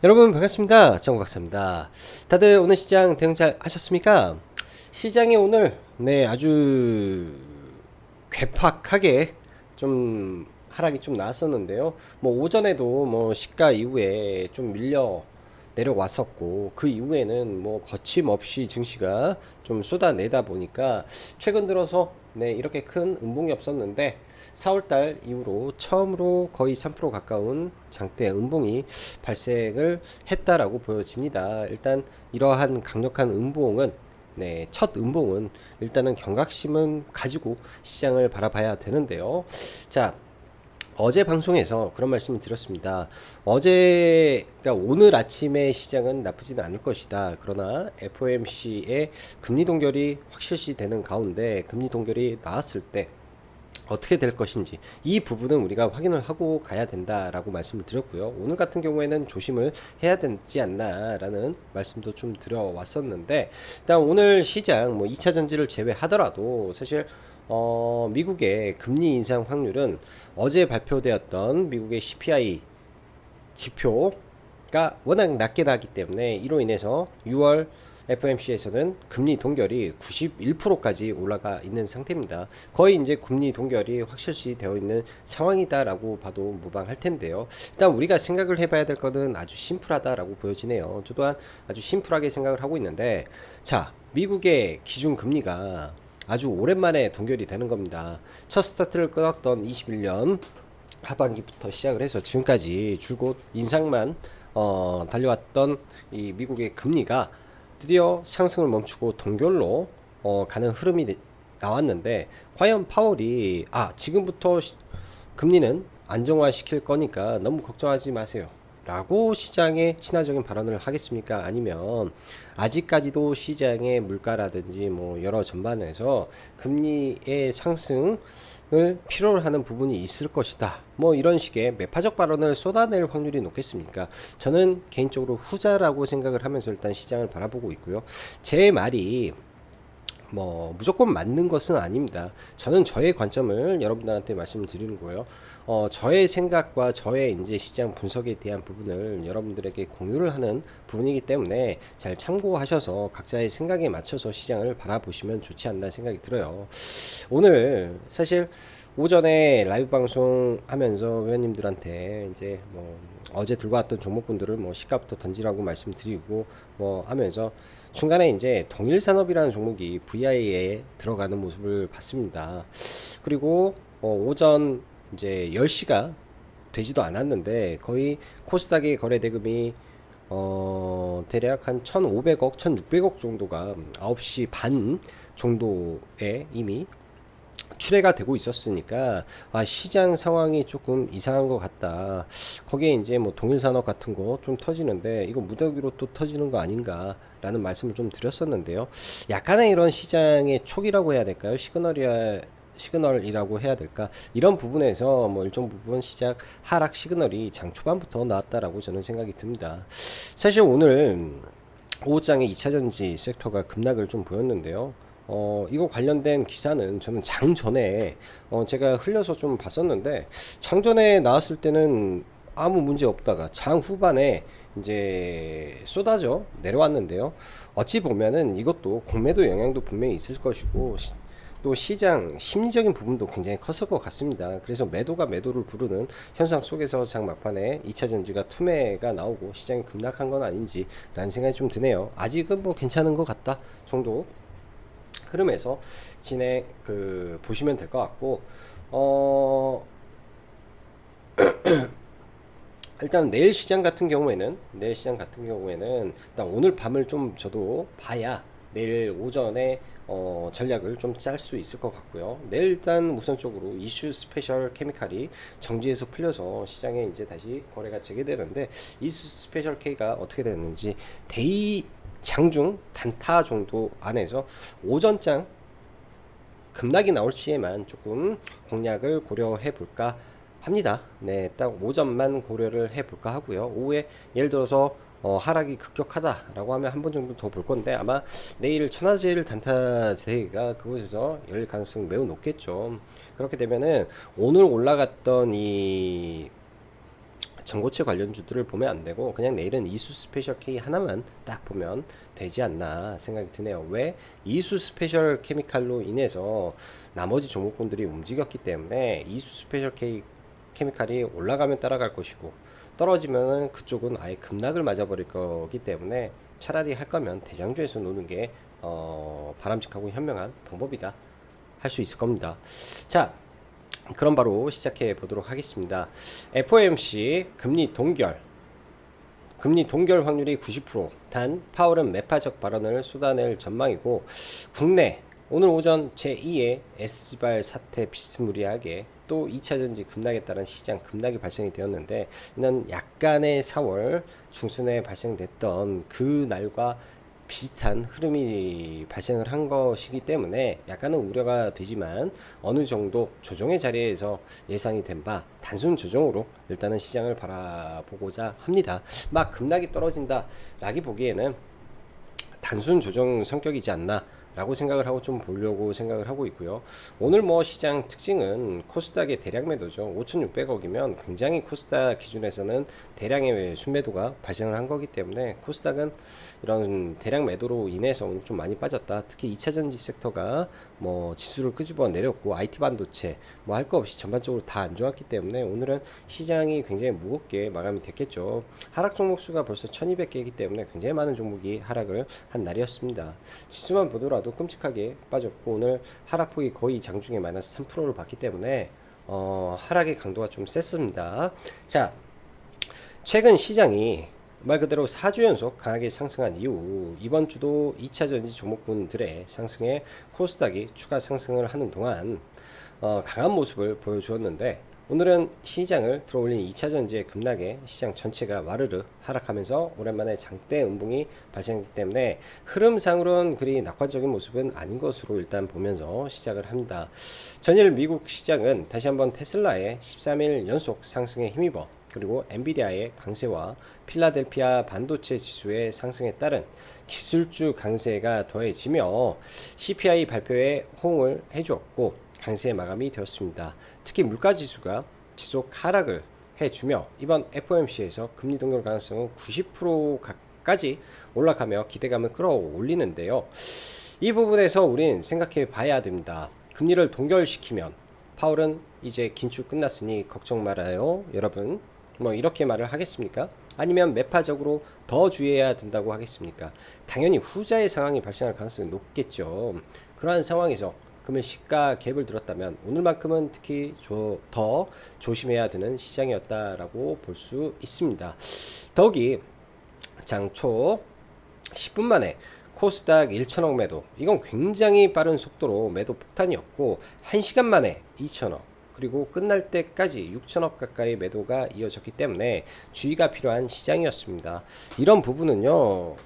여러분 반갑습니다. 정박사입니다. 다들 오늘 시장 대응 잘 하셨습니까? 시장이 오늘 아주 괴팍하게 좀 하락이 좀 나왔었는데요. 뭐 오전에도 뭐 시가 이후에 좀 밀려 내려왔었고, 그 이후에는 뭐 거침없이 증시가 좀 쏟아내다 보니까 최근 들어서 이렇게 큰 음봉이 없었는데 4월달 이후로 처음으로 거의 3% 가까운 장대 음봉이 발생을 했다라고 보여집니다. 일단 이러한 강력한 음봉은 첫 음봉은 일단은 경각심은 가지고 시장을 바라봐야 되는데요. 자, 어제 방송에서 그런 말씀을 드렸습니다. 그러니까 오늘 아침의 시장은 나쁘지는 않을 것이다. 그러나 FOMC의 금리 동결이 확실시 되는 가운데 금리 동결이 나왔을 때 어떻게 될 것인지 이 부분은 우리가 확인을 하고 가야 된다라고 말씀을 드렸고요. 오늘 같은 경우에는 조심을 해야 되지 않나라는 말씀도 좀 드려왔었는데, 일단 오늘 시장 뭐 2차 전지를 제외하더라도 사실 미국의 금리 인상 확률은 어제 발표되었던 미국의 CPI 지표가 워낙 낮게 나기 때문에 이로 인해서 6월 FOMC에서는 금리 동결이 91%까지 올라가 있는 상태입니다. 거의 이제 금리 동결이 확실시 되어 있는 상황이다라고 봐도 무방할 텐데요. 일단 우리가 생각을 해봐야 될 거는 아주 심플하다라고 보여지네요. 저 또한 아주 심플하게 생각을 하고 있는데, 자, 미국의 기준 금리가 아주 오랜만에 동결이 되는 겁니다. 첫 스타트를 끊었던 21년 하반기부터 시작을 해서 지금까지 줄곧 인상만 달려왔던 이 미국의 금리가 드디어 상승을 멈추고 동결로 가는 흐름이 나왔는데, 과연 파월이 지금부터 금리는 안정화시킬 거니까 너무 걱정하지 마세요 라고 시장에 친화적인 발언을 하겠습니까? 아니면 아직까지도 시장의 물가라든지 뭐 여러 전반에서 금리의 상승을 필요로 하는 부분이 있을 것이다, 뭐 이런 식의 매파적 발언을 쏟아낼 확률이 높겠습니까? 저는 개인적으로 후자라고 생각을 하면서 일단 시장을 바라보고 있고요. 제 말이 뭐 무조건 맞는 것은 아닙니다. 저는 저의 관점을 여러분들한테 말씀을 드리는 거예요. 저의 생각과 저의 이제 시장 분석에 대한 부분을 여러분들에게 공유를 하는 부분이기 때문에 잘 참고하셔서 각자의 생각에 맞춰서 시장을 바라보시면 좋지 않나 생각이 들어요. 오늘 사실 오전에 라이브 방송 하면서 회원님들한테 이제 뭐 어제 들고 왔던 종목군들을 뭐 시가부터 던지라고 말씀드리고 뭐 하면서 중간에 이제 동일산업이라는 종목이 VI에 들어가는 모습을 봤습니다. 그리고 오전 이제 10시가 되지도 않았는데 거의 코스닥의 거래 대금이 대략 한 1,500억, 1,600억 정도가 9시 반 정도에 이미 출회가 되고 있었으니까 시장 상황이 조금 이상한 것 같다. 거기에 이제 뭐 동일산업 같은 거 좀 터지는데 이거 무더기로 또 터지는 거 아닌가 라는 말씀을 좀 드렸었는데요. 약간의 이런 시장의 촉이라고 해야 될까요? 시그널이라고 해야 될까? 이런 부분에서 뭐 일정 부분 시작 하락 시그널이 장 초반부터 나왔다라고 저는 생각이 듭니다. 사실 오늘 오후장에 2차전지 섹터가 급락을 좀 보였는데요. 이거 관련된 기사는 저는 장 전에 제가 흘려서 좀 봤었는데, 장 전에 나왔을 때는 아무 문제 없다가 장 후반에 이제 쏟아져 내려왔는데요. 어찌 보면은 이것도 공매도 영향도 분명히 있을 것이고 또 시장 심리적인 부분도 굉장히 컸을 것 같습니다. 그래서 매도가 매도를 부르는 현상 속에서 장 막판에 2차전지가 투매가 나오고 시장이 급락한 건 아닌지 라는 생각이 좀 드네요. 아직은 뭐 괜찮은 것 같다 정도 흐름에서 보시면 될 것 같고, 일단 내일 시장 같은 경우에는 일단 오늘 밤을 좀 저도 봐야 내일 오전에 전략을 좀 짤 수 있을 것 같고요. 내일 일단 우선적으로 이슈 스페셜 케미칼이 정지에서 풀려서 시장에 이제 다시 거래가 재개되는데, 이슈 스페셜 K가 어떻게 되는지 데이 장중 단타 정도 안에서 오전장 급락이 나올 시에만 조금 공략을 고려해 볼까 합니다. 딱 오전만 고려를 해 볼까 하고요. 오후에 예를 들어서 하락이 급격하다라고 하면 한 번 정도 더 볼 건데, 아마 내일 천하제일 단타제가 그곳에서 열릴 가능성이 매우 높겠죠. 그렇게 되면은 오늘 올라갔던 이 전고체 관련주들을 보면 안 되고 그냥 내일은 이수 스페셜 K 하나만 딱 보면 되지 않나 생각이 드네요. 왜? 이수 스페셜 케미칼로 인해서 나머지 종목군들이 움직였기 때문에 이수 스페셜 K 케미칼이 올라가면 따라갈 것이고 떨어지면 그쪽은 아예 급락을 맞아버릴 거기 때문에 차라리 할 거면 대장주에서 노는 게 바람직하고 현명한 방법이다 할 수 있을 겁니다. 자, 그럼 바로 시작해 보도록 하겠습니다. FOMC 금리 동결 확률이 90%, 단 파월은 매파적 발언을 쏟아낼 전망이고, 국내 오늘 오전 제2의 S발 사태 비스무리하게 또 2차전지 급락에 따른 시장 급락이 발생이 되었는데, 이는 약간의 4월 중순에 발생됐던 그 날과 비슷한 흐름이 발생을 한 것이기 때문에 약간은 우려가 되지만 어느 정도 조정의 자리에서 예상이 된 바 단순 조정으로 일단은 시장을 바라보고자 합니다. 막 급락이 떨어진다 라기 보기에는 단순 조정 성격이지 않나 라고 생각을 하고 좀 보려고 생각을 하고 있고요. 오늘 뭐 시장 특징은 코스닥의 대량 매도죠. 5,600억이면 굉장히 코스닥 기준에서는 대량의 순매도가 발생을 한 거기 때문에 코스닥은 이런 대량 매도로 인해서 오늘 좀 많이 빠졌다. 특히 2차전지 섹터가 뭐 지수를 끄집어 내렸고 IT 반도체 뭐 할 거 없이 전반적으로 다 안 좋았기 때문에 오늘은 시장이 굉장히 무겁게 마감이 됐겠죠. 하락 종목 수가 벌써 1200개이기 때문에 굉장히 많은 종목이 하락을 한 날이었습니다. 지수만 보더라도 끔찍하게 빠졌고 오늘 하락폭이 거의 장중에 마이너스 3%를 봤기 때문에 하락의 강도가 좀 셌습니다. 자, 최근 시장이 말 그대로 4주 연속 강하게 상승한 이후 이번 주도 2차전지 종목군들의 상승에 코스닥이 추가 상승을 하는 동안 강한 모습을 보여주었는데, 오늘은 시장을 들어올린 2차전지의 급락에 시장 전체가 와르르 하락하면서 오랜만에 장대 음봉이 발생했기 때문에 흐름상으로는 그리 낙관적인 모습은 아닌 것으로 일단 보면서 시작을 합니다. 전일 미국 시장은 다시 한번 테슬라의 13일 연속 상승에 힘입어 그리고 엔비디아의 강세와 필라델피아 반도체 지수의 상승에 따른 기술주 강세가 더해지며 CPI 발표에 호응을 해주었고 강세 마감이 되었습니다. 특히 물가지수가 지속 하락을 해주며 이번 FOMC에서 금리 동결 가능성은 90%까지 올라가며 기대감을 끌어올리는데요. 이 부분에서 우린 생각해 봐야 됩니다. 금리를 동결시키면 파월은 이제 긴축 끝났으니 걱정 말아요 여러분, 뭐 이렇게 말을 하겠습니까? 아니면 매파적으로 더 주의해야 된다고 하겠습니까? 당연히 후자의 상황이 발생할 가능성이 높겠죠. 그러한 상황에서 그러면 시가 갭을 들었다면 오늘만큼은 특히 더 조심해야 되는 시장이었다라고 볼 수 있습니다. 더욱이 장초 10분 만에 코스닥 1천억 매도, 이건 굉장히 빠른 속도로 매도 폭탄이었고 1시간 만에 2천억, 그리고 끝날 때까지 6천억 가까이 매도가 이어졌기 때문에 주의가 필요한 시장이었습니다. 이런 부분은요,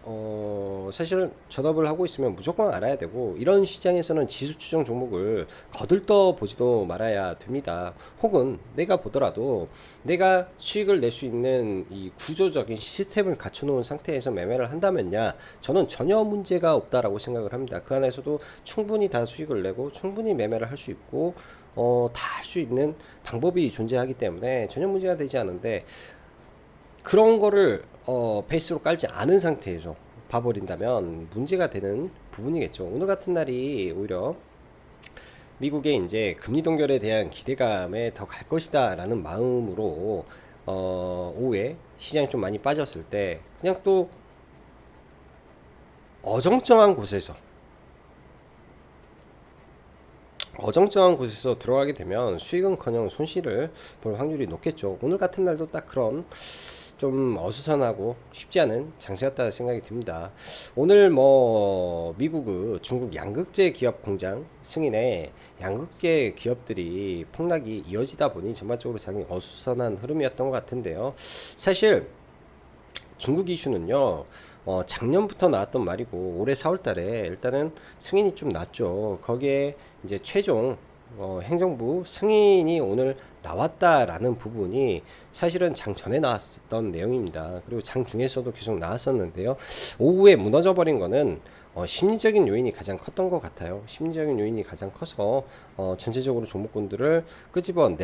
사실은 전업을 하고 있으면 무조건 알아야 되고, 이런 시장에서는 지수 추정 종목을 거들떠 보지도 말아야 됩니다. 혹은 내가 보더라도 내가 수익을 낼 수 있는 이 구조적인 시스템을 갖춰놓은 상태에서 매매를 한다면야 저는 전혀 문제가 없다라고 생각을 합니다. 그 안에서도 충분히 다 수익을 내고 충분히 매매를 할 수 있고 다 할 수 있는 방법이 존재하기 때문에 전혀 문제가 되지 않은데, 그런 거를 베이스로 깔지 않은 상태에서 봐버린다면 문제가 되는 부분이겠죠. 오늘 같은 날이 오히려 미국의 이제 금리 동결에 대한 기대감에 더 갈 것이다 라는 마음으로 오후에 시장이 좀 많이 빠졌을 때 그냥 또 어정쩡한 곳에서 들어가게 되면 수익은커녕 손실을 볼 확률이 높겠죠. 오늘 같은 날도 딱 그런 좀 어수선하고 쉽지 않은 장세였다 생각이 듭니다. 오늘 뭐 미국 중국 양극재 기업 공장 승인에 양극재 기업들이 폭락이 이어지다 보니 전반적으로 상당히 어수선한 흐름이었던 것 같은데요. 사실 중국 이슈는요, 작년부터 나왔던 말이고 올해 4월달에 일단은 승인이 좀 났죠. 거기에 이제 최종 행정부 승인이 오늘 나왔다라는 부분이 사실은 장 전에 나왔었던 내용입니다. 그리고 장 중에서도 계속 나왔었는데요. 오후에 무너져버린 거는 심리적인 요인이 가장 컸던 것 같아요. 심리적인 요인이 가장 커서 전체적으로 종목군들을 끄집어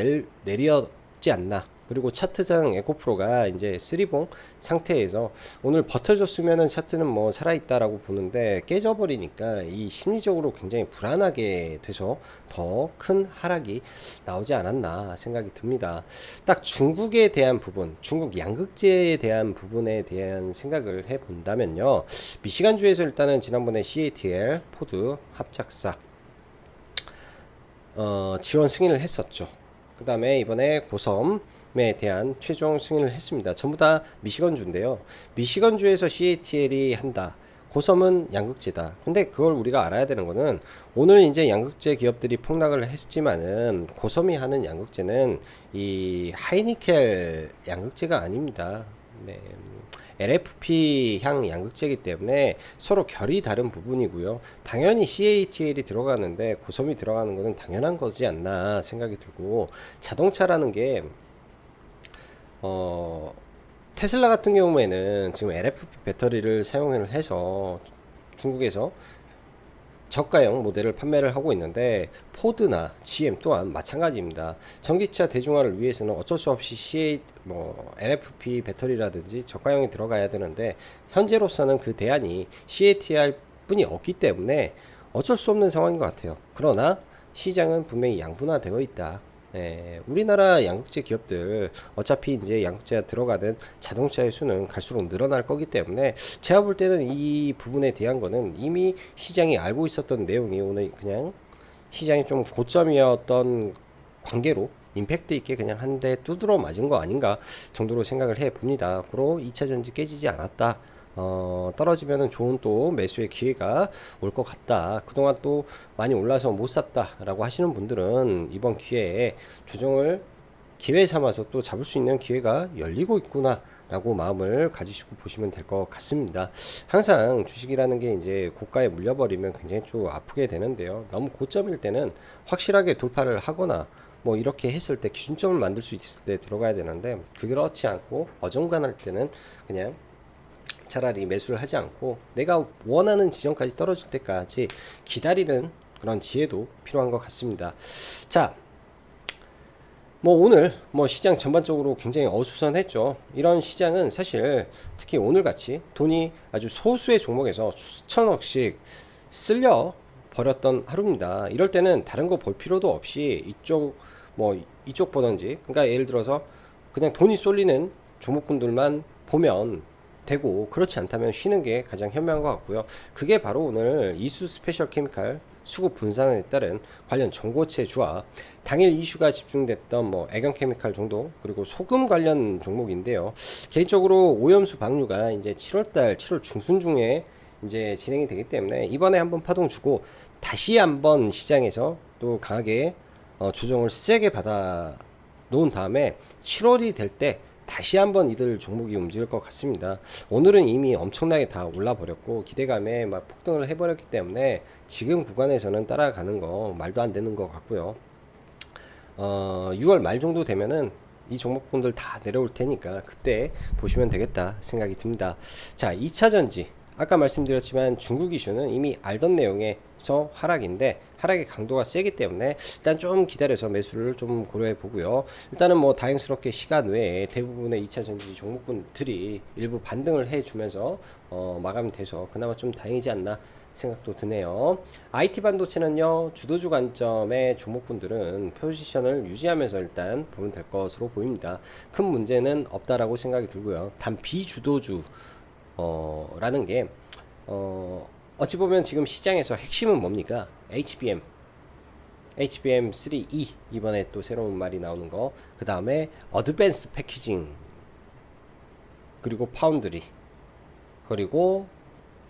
내렸지 않나 그리고 차트상 에코프로가 이제 3봉 상태에서 오늘 버텨줬으면은 차트는 뭐 살아있다라고 보는데 깨져버리니까 이 심리적으로 굉장히 불안하게 돼서 더 큰 하락이 나오지 않았나 생각이 듭니다. 딱 중국에 대한 부분, 중국 양극재에 대한 부분에 대한 생각을 해 본다면요. 미시간주에서 일단은 지난번에 CATL, 포드, 합작사 지원 승인을 했었죠. 그 다음에 이번에 고섬에 대한 최종 승인을 했습니다. 전부 다 미시건주인데요. 미시건주에서 CATL이 한다. 고섬은 양극재다. 근데 그걸 우리가 알아야 되는 거는 오늘 이제 양극재 기업들이 폭락을 했지만은 고섬이 하는 양극재는 이 하이니켈 양극재가 아닙니다. 네. LFP 향 양극재이기 때문에 서로 결이 다른 부분이고요. 당연히 CATL이 들어가는데 고섬이 들어가는 것은 당연한 거지 않나 생각이 들고, 자동차라는 게 테슬라 같은 경우에는 지금 LFP 배터리를 사용을 해서 중국에서 저가형 모델을 판매를 하고 있는데 포드나 GM 또한 마찬가지입니다. 전기차 대중화를 위해서는 어쩔 수 없이 LFP 배터리라든지 저가형이 들어가야 되는데 현재로서는 그 대안이 CATL 뿐이 없기 때문에 어쩔 수 없는 상황인 것 같아요. 그러나 시장은 분명히 양분화되어 있다. 우리나라 양극재 기업들 어차피 이제 양극재가 들어가는 자동차의 수는 갈수록 늘어날 거기 때문에 제가 볼 때는 이 부분에 대한 거는 이미 시장이 알고 있었던 내용이 오늘 그냥 시장이 좀 고점이었던 관계로 임팩트 있게 그냥 한 대 두드러 맞은 거 아닌가 정도로 생각을 해 봅니다. 그리고 2차 전지 깨지지 않았다. 떨어지면은 좋은 또 매수의 기회가 올 것 같다. 그동안 또 많이 올라서 못 샀다 라고 하시는 분들은 이번 기회에 조정을 기회 삼아서 또 잡을 수 있는 기회가 열리고 있구나 라고 마음을 가지시고 보시면 될 것 같습니다. 항상 주식이라는 게 이제 고가에 물려버리면 굉장히 좀 아프게 되는데요. 너무 고점일 때는 확실하게 돌파를 하거나 뭐 이렇게 했을 때 기준점을 만들 수 있을 때 들어가야 되는데, 그렇지 않고 어중간할 때는 그냥 차라리 매수를 하지 않고 내가 원하는 지점까지 떨어질 때까지 기다리는 그런 지혜도 필요한 것 같습니다. 자, 뭐 오늘 뭐 시장 전반적으로 굉장히 어수선했죠. 이런 시장은 사실 특히 오늘 같이 돈이 아주 소수의 종목에서 수천억씩 쓸려 버렸던 하루입니다. 이럴 때는 다른 거 볼 필요도 없이 이쪽 보던지, 그러니까 예를 들어서 그냥 돈이 쏠리는 종목군들만 보면 되고, 그렇지 않다면 쉬는 게 가장 현명한 것 같고요. 그게 바로 오늘 이수 스페셜 케미칼 수급 분산에 따른 관련 전고체 주와 당일 이슈가 집중됐던 뭐 애경 케미칼 정도, 그리고 소금 관련 종목인데요. 개인적으로 오염수 방류가 이제 7월 중순 중에 이제 진행이 되기 때문에 이번에 한번 파동 주고 다시 한번 시장에서 또 강하게 조정을 세게 받아 놓은 다음에 7월이 될 때 다시 한번 이들 종목이 움직일 것 같습니다. 오늘은 이미 엄청나게 다 올라 버렸고 기대감에 막 폭등을 해버렸기 때문에 지금 구간에서는 따라가는 거 말도 안 되는 것 같고요. 6월 말 정도 되면은 이 종목분들 다 내려올 테니까 그때 보시면 되겠다 생각이 듭니다. 자, 2차 전지 아까 말씀드렸지만 중국 이슈는 이미 알던 내용에서 하락인데 하락의 강도가 세기 때문에 일단 좀 기다려서 매수를 좀 고려해 보고요. 일단은 뭐 다행스럽게 시간 외에 대부분의 2차 전지 종목군들이 일부 반등을 해 주면서 마감이 돼서 그나마 좀 다행이지 않나 생각도 드네요. IT 반도체는요, 주도주 관점의 종목군들은 포지션을 유지하면서 일단 보면 될 것으로 보입니다. 큰 문제는 없다라고 생각이 들고요. 단 비주도주 라는 게 어찌 보면 지금 시장에서 핵심은 뭡니까? HBM3E 이번에 또 새로운 말이 나오는 거, 그 다음에 어드밴스 패키징, 그리고 파운드리, 그리고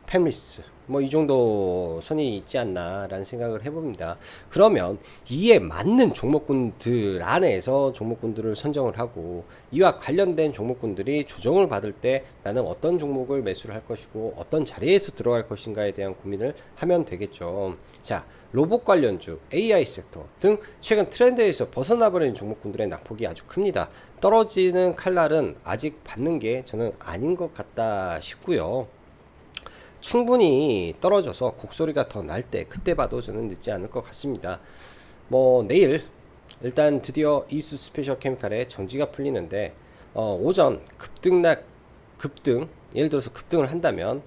팹리스, 뭐 이 정도 선이 있지 않나 라는 생각을 해봅니다. 그러면 이에 맞는 종목군들 안에서 종목군들을 선정을 하고 이와 관련된 종목군들이 조정을 받을 때 나는 어떤 종목을 매수를 할 것이고 어떤 자리에서 들어갈 것인가에 대한 고민을 하면 되겠죠. 자, 로봇 관련주, AI 섹터 등 최근 트렌드에서 벗어나버린 종목군들의 낙폭이 아주 큽니다. 떨어지는 칼날은 아직 받는 게 저는 아닌 것 같다 싶고요. 충분히 떨어져서 곡소리가 더 날 때 그때 봐도 저는 늦지 않을 것 같습니다. 뭐 내일 일단 드디어 이수 스페셜 케미칼의 정지가 풀리는데 오전 급등 예를 들어서 급등을 한다면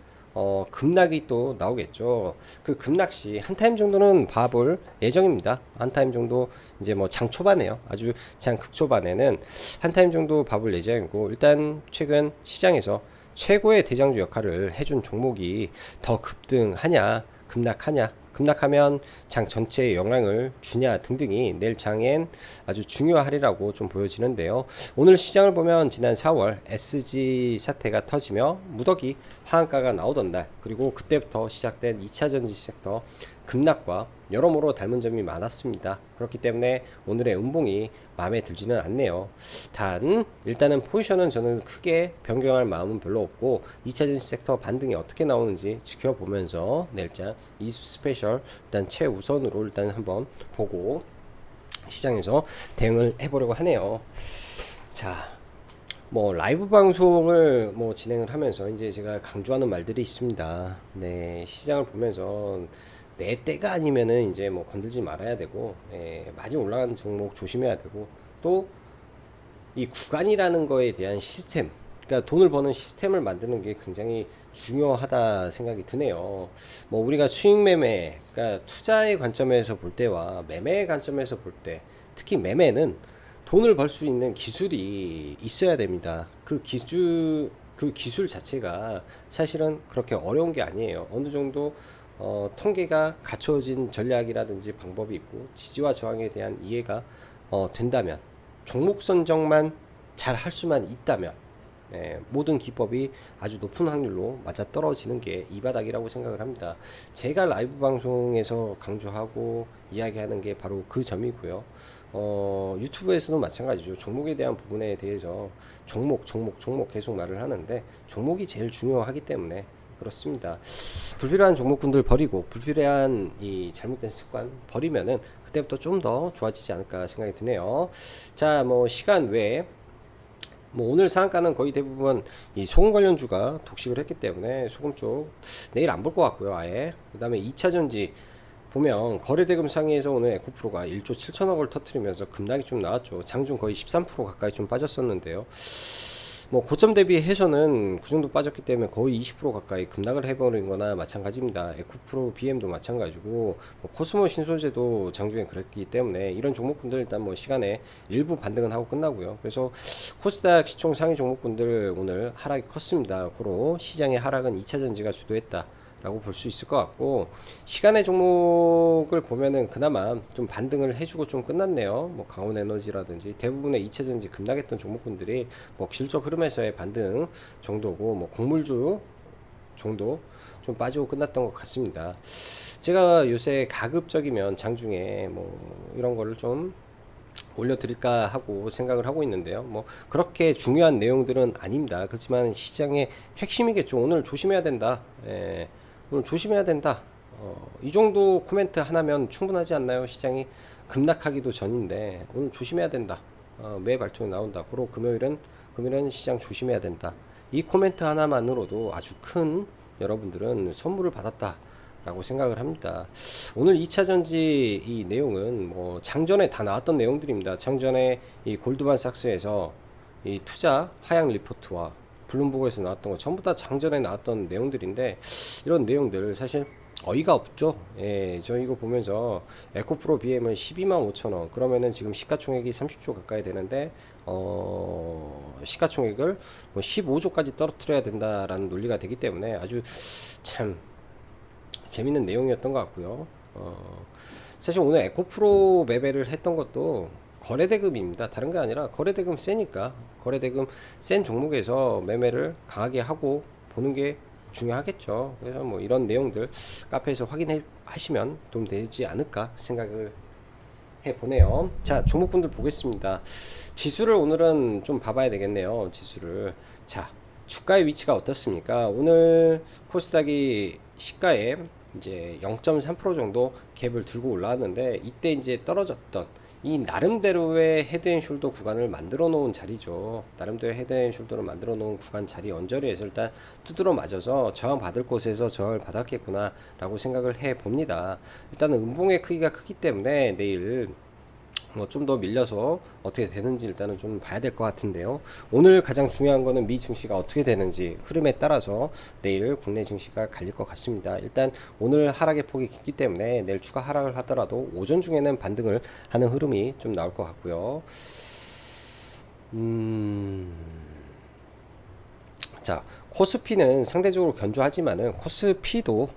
급락이 또 나오겠죠. 그 급락 시 한 타임 정도는 봐볼 예정입니다. 한 타임 정도 이제 뭐 장 초반에요. 아주 장 극초반에는 한 타임 정도 봐볼 예정이고, 일단 최근 시장에서 최고의 대장주 역할을 해준 종목이 더 급등하냐 급락하면 장 전체에 영향을 주냐 등등이 내일 장엔 아주 중요하리라고 좀 보여지는데요. 오늘 시장을 보면 지난 4월 SG 사태가 터지며 무더기 하한가가 나오던 날, 그리고 그때부터 시작된 2차전지 섹터 급락과 여러모로 닮은 점이 많았습니다. 그렇기 때문에 오늘의 음봉이 마음에 들지는 않네요. 단 일단은 포지션은 저는 크게 변경할 마음은 별로 없고, 2차전지 섹터 반등이 어떻게 나오는지 지켜보면서 내일장 이수 스페셜 일단 최우선으로 일단 한번 보고 시장에서 대응을 해보려고 하네요. 자, 뭐 라이브 방송을 뭐 진행을 하면서 이제 제가 강조하는 말들이 있습니다. 네, 시장을 보면서 내 때가 아니면은 이제 뭐 건들지 말아야 되고, 많이 올라가는 종목 조심해야 되고, 또 이 구간이라는 거에 대한 시스템, 그러니까 돈을 버는 시스템을 만드는 게 굉장히 중요하다 생각이 드네요. 뭐 우리가 수익 매매, 그러니까 투자의 관점에서 볼 때와 매매의 관점에서 볼 때, 특히 매매는 돈을 벌 수 있는 기술이 있어야 됩니다. 그 기술 자체가 사실은 그렇게 어려운 게 아니에요. 어느 정도 통계가 갖춰진 전략이라든지 방법이 있고, 지지와 저항에 대한 이해가 된다면, 종목 선정만 잘 할 수만 있다면, 모든 기법이 아주 높은 확률로 맞아 떨어지는 게 이 바닥이라고 생각을 합니다. 제가 라이브 방송에서 강조하고 이야기하는 게 바로 그 점이고요. 유튜브에서도 마찬가지죠. 종목에 대한 부분에 대해서 종목 계속 말을 하는데, 종목이 제일 중요하기 때문에 그렇습니다. 불필요한 종목군들 버리고 불필요한 이 잘못된 습관 버리면은 그때부터 좀 더 좋아지지 않을까 생각이 드네요. 자, 뭐 시간 외에 뭐 오늘 상한가는 거의 대부분 이 소금 관련주가 독식을 했기 때문에 소금 쪽 내일 안 볼 것 같고요. 아예. 그 다음에 2차전지 보면 거래대금 상위에서 오늘 에코프로가 1조 7천억을 터트리면서 급락이 좀 나왔죠. 장중 거의 13% 가까이 좀 빠졌었는데요. 뭐 고점 대비해서는 그 정도 빠졌기 때문에 거의 20% 가까이 급락을 해버린 거나 마찬가지입니다. 에코프로 BM도 마찬가지고, 뭐 코스모 신소재도 장중에 그랬기 때문에 이런 종목군들 일단 뭐 시간에 일부 반등은 하고 끝나고요. 그래서 코스닥 시총 상위 종목군들 오늘 하락이 컸습니다. 고로 시장의 하락은 2차전지가 주도했다 라고 볼 수 있을 것 같고, 시간의 종목을 보면은 그나마 좀 반등을 해주고 좀 끝났네요. 뭐 강원에너지라든지 대부분의 2차전지 급락했던 종목군들이 뭐 실적 흐름에서의 반등 정도고, 뭐 곡물주 정도 좀 빠지고 끝났던 것 같습니다. 제가 요새 가급적이면 장중에 뭐 이런 거를 좀 올려드릴까 하고 생각을 하고 있는데요. 뭐 그렇게 중요한 내용들은 아닙니다. 그렇지만 시장의 핵심이겠죠. 오늘 조심해야 된다. 오늘 조심해야 된다. 이 정도 코멘트 하나면 충분하지 않나요? 시장이 급락하기도 전인데 오늘 조심해야 된다. 매 발통이 나온다. 그리고 금요일은 시장 조심해야 된다. 이 코멘트 하나만으로도 아주 큰 여러분들은 선물을 받았다 라고 생각을 합니다. 오늘 2차전지 이 내용은 뭐 장전에 다 나왔던 내용들입니다. 장전에 이 골드만삭스에서 이 투자 하향 리포트와 블룸버그에서 나왔던 거 전부 다 장전에 나왔던 내용들인데, 이런 내용들 사실 어이가 없죠. 저 이거 보면서 에코프로 BM은 125,000원, 그러면은 지금 시가총액이 30조 가까이 되는데 시가총액을 뭐 15조까지 떨어뜨려야 된다라는 논리가 되기 때문에 아주 참 재밌는 내용이었던 것 같고요. 사실 오늘 에코프로 매매를 했던 것도 거래대금입니다. 다른 게 아니라 거래대금 세니까 거래대금 센 종목에서 매매를 강하게 하고 보는 게 중요하겠죠. 그래서 뭐 이런 내용들 카페에서 확인해 하시면 도움 되지 않을까 생각을 해보네요. 자, 종목분들 보겠습니다. 지수를 오늘은 좀 봐봐야 되겠네요. 지수를. 자, 주가의 위치가 어떻습니까? 오늘 코스닥이 시가에 이제 0.3% 정도 갭을 들고 올라왔는데, 이때 이제 떨어졌던 이 나름대로의 헤드앤숄더 구간을 만들어 놓은 자리죠. 나름대로 헤드앤숄더를 만들어 놓은 구간 자리 언저리에서 일단 두드러 맞아서 저항 받을 곳에서 저항을 받았겠구나 라고 생각을 해 봅니다. 일단은 음봉의 크기가 크기 때문에 내일 뭐 좀 더 밀려서 어떻게 되는지 일단은 좀 봐야 될 것 같은데요. 오늘 가장 중요한 거는 미 증시가 어떻게 되는지 흐름에 따라서 내일 국내 증시가 갈릴 것 같습니다. 일단 오늘 하락의 폭이 깊기 때문에 내일 추가 하락을 하더라도 오전 중에는 반등을 하는 흐름이 좀 나올 것 같고요. 자, 코스피는 상대적으로 견조하지만은 코스피도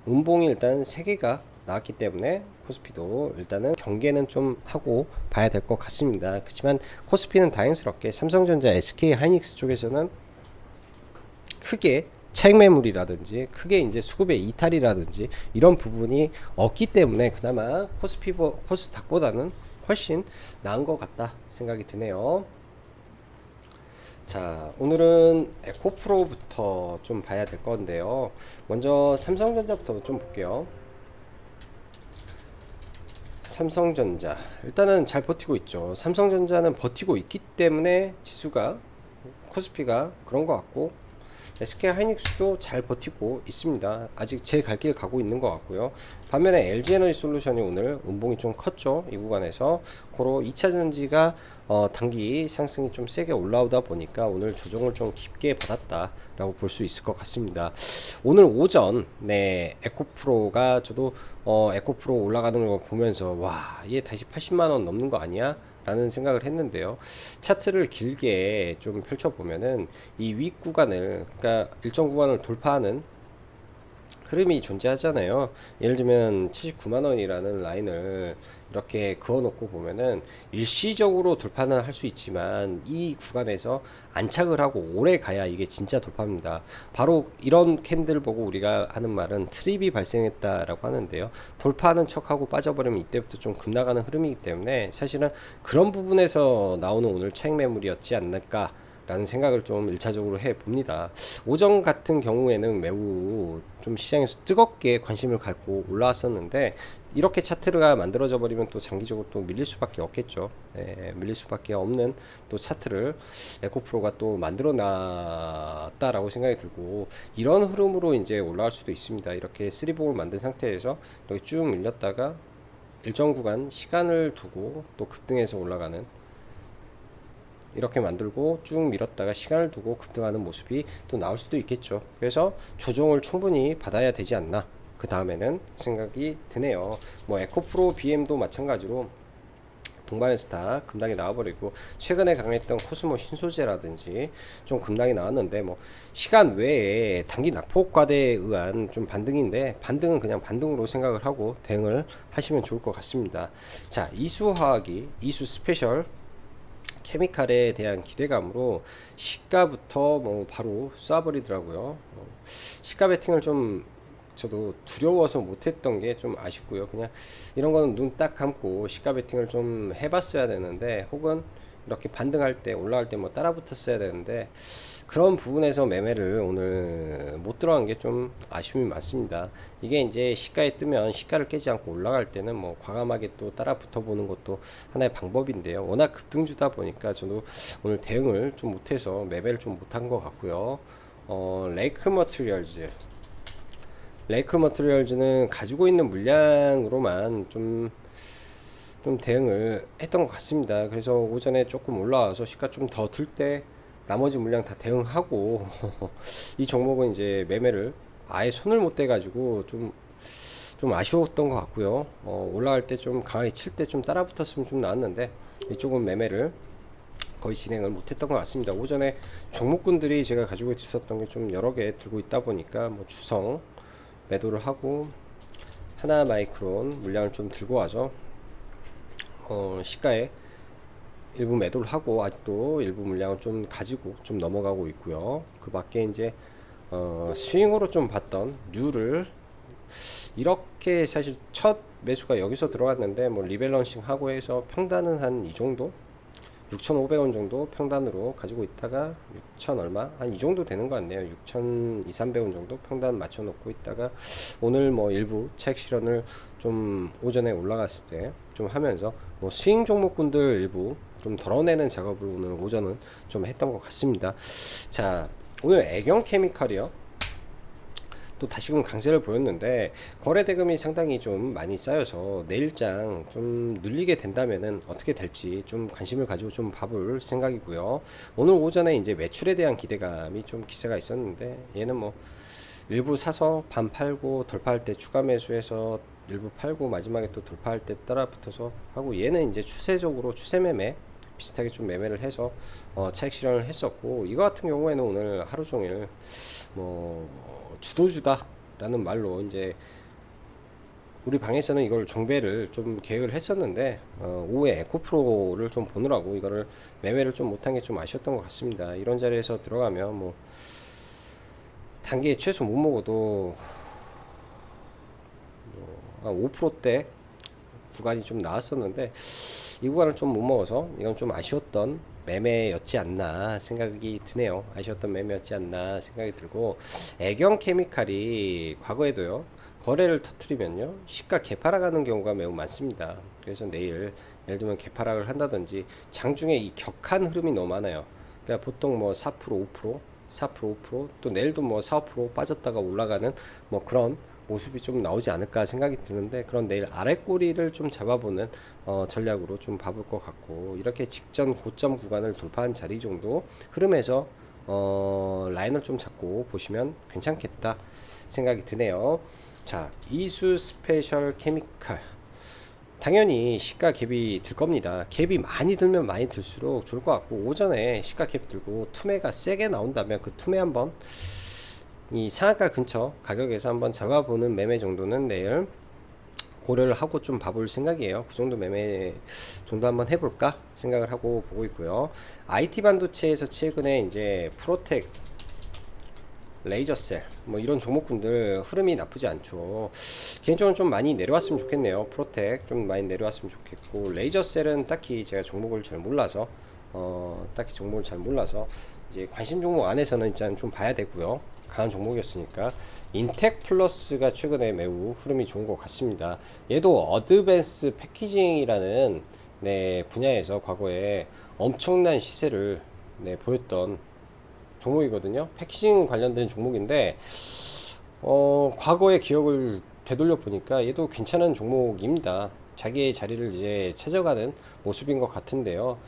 음봉이 일단 3개가 나왔기 때문에 코스피도 일단은 경계는 좀 하고 봐야 될 것 같습니다. 그렇지만 코스피는 다행스럽게 삼성전자, SK 하이닉스 쪽에서는 크게 차익 매물이라든지 크게 이제 수급의 이탈이라든지 이런 부분이 없기 때문에 그나마 코스닥보다는 훨씬 나은 것 같다 생각이 드네요. 자, 오늘은 에코프로부터 좀 봐야 될 건데요. 먼저 삼성전자부터 좀 볼게요. 삼성전자 일단은 잘 버티고 있죠. 삼성전자는 버티고 있기 때문에 지수가 코스피가 그런 것 같고, SK 하이닉스도 잘 버티고 있습니다. 아직 제 갈 길 가고 있는 것 같고요. 반면에 LG에너지 솔루션이 오늘 음봉이 좀 컸죠. 이 구간에서 고로 2차전지가 단기 상승이 좀 세게 올라오다 보니까 오늘 조정을 좀 깊게 받았다라고 볼 수 있을 것 같습니다. 오늘 오전 에코프로가 저도 에코프로 올라가는 걸 보면서 와, 얘 다시 80만원 넘는 거 아니야? 라는 생각을 했는데요. 차트를 길게 좀 펼쳐보면은 이 윗 구간을, 그러니까 일정 구간을 돌파하는 흐름이 존재하잖아요. 예를 들면 79만원이라는 라인을 이렇게 그어 놓고 보면은 일시적으로 돌파는 할 수 있지만 이 구간에서 안착을 하고 오래 가야 이게 진짜 돌파입니다. 바로 이런 캔들 보고 우리가 하는 말은 트립이 발생했다라고 하는데요. 돌파하는 척하고 빠져버리면 이때부터 좀 급나가는 흐름이기 때문에 사실은 그런 부분에서 나오는 오늘 차익 매물이었지 않을까 라는 생각을 좀 1차적으로 해 봅니다. 오전 같은 경우에는 매우 좀 시장에서 뜨겁게 관심을 갖고 올라왔었는데 이렇게 차트가 만들어져 버리면 또 장기적으로 또 밀릴 수밖에 없겠죠. 밀릴 수밖에 없는 또 차트를 에코프로가 또 만들어 놨다라고 생각이 들고, 이런 흐름으로 이제 올라갈 수도 있습니다. 이렇게 3봉을 만든 상태에서 이렇게 쭉 밀렸다가 일정 구간 시간을 두고 또 급등해서 올라가는, 이렇게 만들고 쭉 밀었다가 시간을 두고 급등하는 모습이 또 나올 수도 있겠죠. 그래서 조정을 충분히 받아야 되지 않나, 그 다음에는 생각이 드네요. 뭐 에코프로 BM도 마찬가지로 동반해서 다 급락이 나와버리고, 최근에 강했던 코스모 신소재라든지 좀 급락이 나왔는데 뭐 시간 외에 단기 낙폭 과대에 의한 좀 반등인데, 반등은 그냥 반등으로 생각을 하고 대응을 하시면 좋을 것 같습니다. 자, 이수화학이 이수 스페셜 케미칼에 대한 기대감으로 시가부터 뭐 바로 쏴버리더라고요. 시가 베팅을 좀 저도 두려워서 못했던 게 좀 아쉽고요. 그냥 이런 거는 눈 딱 감고 시가 베팅을 좀 해봤어야 되는데, 혹은 이렇게 반등할 때 올라갈 때 뭐 따라 붙었어야 되는데, 그런 부분에서 매매를 오늘 못 들어간 게 좀 아쉬움이 많습니다. 이게 이제 시가에 뜨면 시가를 깨지 않고 올라갈 때는 뭐 과감하게 또 따라 붙어보는 것도 하나의 방법인데요. 워낙 급등주다 보니까 저도 오늘 대응을 좀 못해서 매매를 좀 못한 것 같고요. 레이크 머티리얼즈는 가지고 있는 물량으로만 좀 대응을 했던 것 같습니다. 그래서 오전에 조금 올라와서 시가 좀 더 들 때 나머지 물량 다 대응하고 이 종목은 이제 매매를 아예 손을 못 대 가지고 좀 아쉬웠던 것 같고요. 올라갈 때 좀 강하게 칠 때 좀 따라 붙었으면 좀 나았는데 이쪽은 매매를 거의 진행을 못했던 것 같습니다. 오전에 종목군들이 제가 가지고 있었던 게 좀 여러 개 들고 있다 보니까 뭐 주성 매도를 하고, 하나 마이크론 물량을 좀 들고 와서 시가에 일부 매도를 하고 아직도 일부 물량을 좀 가지고 좀 넘어가고 있고요. 그 밖에 이제 스윙으로 좀 봤던 뉴를 이렇게 사실 첫 매수가 여기서 들어왔는데 뭐 리밸런싱 하고 해서 평단은 한 이 정도, 6,500원 정도 평단으로 가지고 있다가 6,000 얼마 한 이 정도 되는 것 같네요. 6,200~300원 정도 평단 맞춰 놓고 있다가 오늘 뭐 일부 차익 실현을 좀 오전에 올라갔을 때 좀 하면서 뭐 스윙 종목군들 일부 좀 덜어내는 작업을 오늘 오전은 좀 했던 것 같습니다. 자, 오늘 애경 케미칼이요. 또 다시금 강세를 보였는데 거래 대금이 상당히 좀 많이 쌓여서 내일장 좀 눌리게 된다면은 어떻게 될지 좀 관심을 가지고 좀 봐볼 생각이고요. 오늘 오전에 이제 매출에 대한 기대감이 좀 기세가 있었는데 얘는 뭐 일부 사서 반 팔고 돌파할 때 추가 매수해서 일부 팔고 마지막에 또 돌파할 때 따라 붙어서 하고, 얘는 이제 추세적으로 추세 매매 비슷하게 좀 매매를 해서 차익 실현을 했었고, 이거 같은 경우에는 오늘 하루 종일 뭐 주도주다 라는 말로 이제 우리 방에서는 이걸 정배를 좀 계획을 했었는데 오후에 에코프로를 좀 보느라고 이거를 매매를 좀 못한 게 좀 아쉬웠던 것 같습니다. 이런 자리에서 들어가면 뭐 단기 최소 못 먹어도 한 5%대 구간이 좀 나왔었는데 이 구간을 좀 못 먹어서 이건 좀 아쉬웠던 매매였지 않나 생각이 드네요. 아쉬웠던 매매였지 않나 생각이 들고, 애경 케미칼이 과거에도요 거래를 터트리면요 시가 개파락하는 경우가 매우 많습니다. 그래서 내일 예를 들면 개파락을 한다든지 장중에 이 격한 흐름이 너무 많아요. 그러니까 보통 뭐 4% 5% 4% 5%또 내일도 뭐 4, 5% 빠졌다가 올라가는 뭐 그런 모습이 좀 나오지 않을까 생각이 드는데, 그런 내일 아래 꼬리를 좀 잡아보는 전략으로 좀 봐볼 것 같고, 이렇게 직전 고점 구간을 돌파한 자리 정도 흐름에서 라인을 좀 잡고 보시면 괜찮겠다 생각이 드네요. 자, 이수 스페셜 케미칼, 당연히 시가 갭이 들 겁니다. 갭이 많이 들면 많이 들수록 좋을 것 같고, 오전에 시가 갭 들고 투매가 세게 나온다면 그 투매 한번 이 상한가 근처 가격에서 한번 잡아보는 매매 정도는 내일 고려를 하고 좀 봐볼 생각이에요. 그 정도 매매 정도 한번 해볼까 생각을 하고 보고 있고요. IT 반도체에서 최근에 이제 프로텍, 레이저셀 뭐 이런 종목군들 흐름이 나쁘지 않죠. 개인적으로 좀 많이 내려왔으면 좋겠네요. 프로텍 좀 많이 내려왔으면 좋겠고, 레이저셀은 딱히 제가 종목을 잘 몰라서 이제 관심 종목 안에서는 일단 좀 봐야 되고요. 강한 종목이었으니까. 인텍 플러스가 최근에 매우 흐름이 좋은 것 같습니다. 얘도 어드밴스 패키징이라는 분야에서 과거에 엄청난 시세를 보였던 종목이거든요. 패키징 관련된 종목인데 과거의 기억을 되돌려 보니까 얘도 괜찮은 종목입니다. 자기의 자리를 이제 찾아가는 모습인 것 같은데요.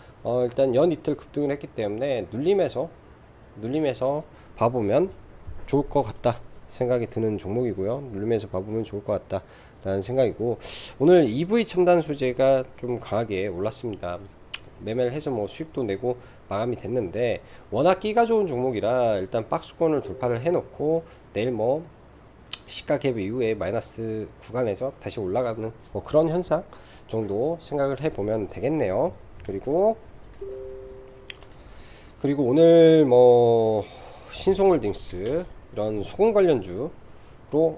일단 연 이틀 급등을 했기 때문에 눌림에서 봐보면 좋을 것 같다 생각이 드는 종목이고요. 눌림에서 봐보면 좋을 것 같다 라는 생각이고, 오늘 EV 첨단 소재가 좀 강하게 올랐습니다. 매매를 해서 뭐 수익도 내고 마감이 됐는데, 워낙 끼가 좋은 종목이라 일단 박스권을 돌파를 해놓고 내일 뭐 시가 갭 이후에 마이너스 구간에서 다시 올라가는 뭐 그런 현상 정도 생각을 해보면 되겠네요. 그리고 오늘 뭐 신송홀딩스 이런 소금 관련주로,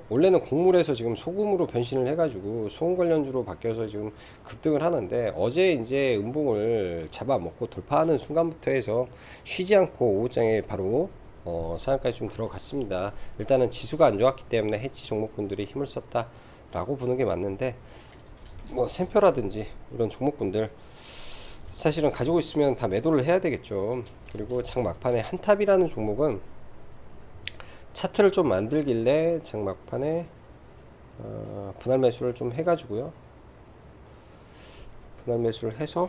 원래는 곡물에서 지금 소금으로 변신을 해가지고 소금 관련주로 바뀌어서 지금 급등을 하는데, 어제 이제 음봉을 잡아먹고 돌파하는 순간부터 해서 쉬지 않고 오후장에 바로 상한가에 좀 들어갔습니다. 일단은 지수가 안 좋았기 때문에 해치 종목군들이 힘을 썼다 라고 보는 게 맞는데, 뭐 샘표라든지 이런 종목군들 사실은 가지고 있으면 다 매도를 해야 되겠죠. 그리고 장 막판에 한탑이라는 종목은 차트를 좀 만들길래 장 막판에 분할 매수를 좀 해가지고요, 분할 매수를 해서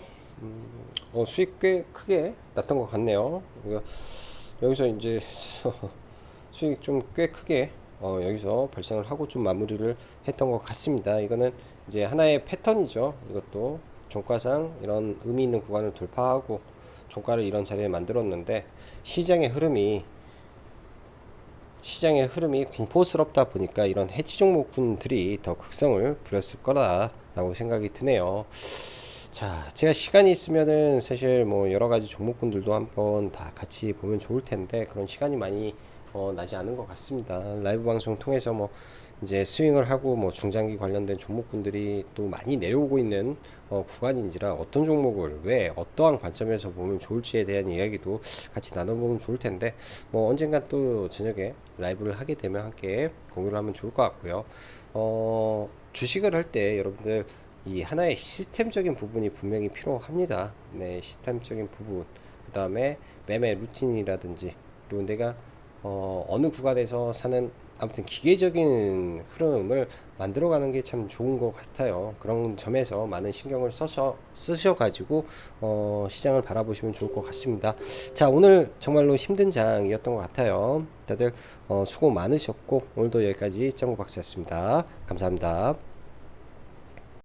수익 꽤 크게 났던 것 같네요. 여기서 이제 수익 좀 꽤 크게 여기서 발생을 하고 좀 마무리를 했던 것 같습니다. 이거는 이제 하나의 패턴이죠. 이것도 종가상 이런 의미 있는 구간을 돌파하고 종가를 이런 자리에 만들었는데, 시장의 흐름이 공포스럽다 보니까 이런 해치 종목군들이 더 극성을 부렸을 거라고 생각이 드네요. 자, 제가 시간이 있으면은 사실 뭐 여러 가지 종목군들도 한번 다 같이 보면 좋을 텐데, 그런 시간이 많이 나지 않은 것 같습니다. 라이브 방송 통해서 뭐 이제 스윙을 하고 뭐 중장기 관련된 종목군들이 또 많이 내려오고 있는 구간인지라 어떤 종목을 왜 어떠한 관점에서 보면 좋을지에 대한 이야기도 같이 나눠보면 좋을 텐데, 뭐 언젠간 또 저녁에 라이브를 하게 되면 함께 공유를 하면 좋을 것 같고요. 주식을 할 때 여러분들 이 하나의 시스템적인 부분이 분명히 필요합니다. 시스템적인 부분, 그 다음에 매매 루틴이라든지, 그리고 내가 어느 구간에서 사는 아무튼 기계적인 흐름을 만들어가는 게 참 좋은 것 같아요. 그런 점에서 많은 신경을 쓰셔가지고 시장을 바라보시면 좋을 것 같습니다. 자, 오늘 정말로 힘든 장이었던 것 같아요. 다들 수고 많으셨고 오늘도 여기까지 짱구 박사였습니다. 감사합니다.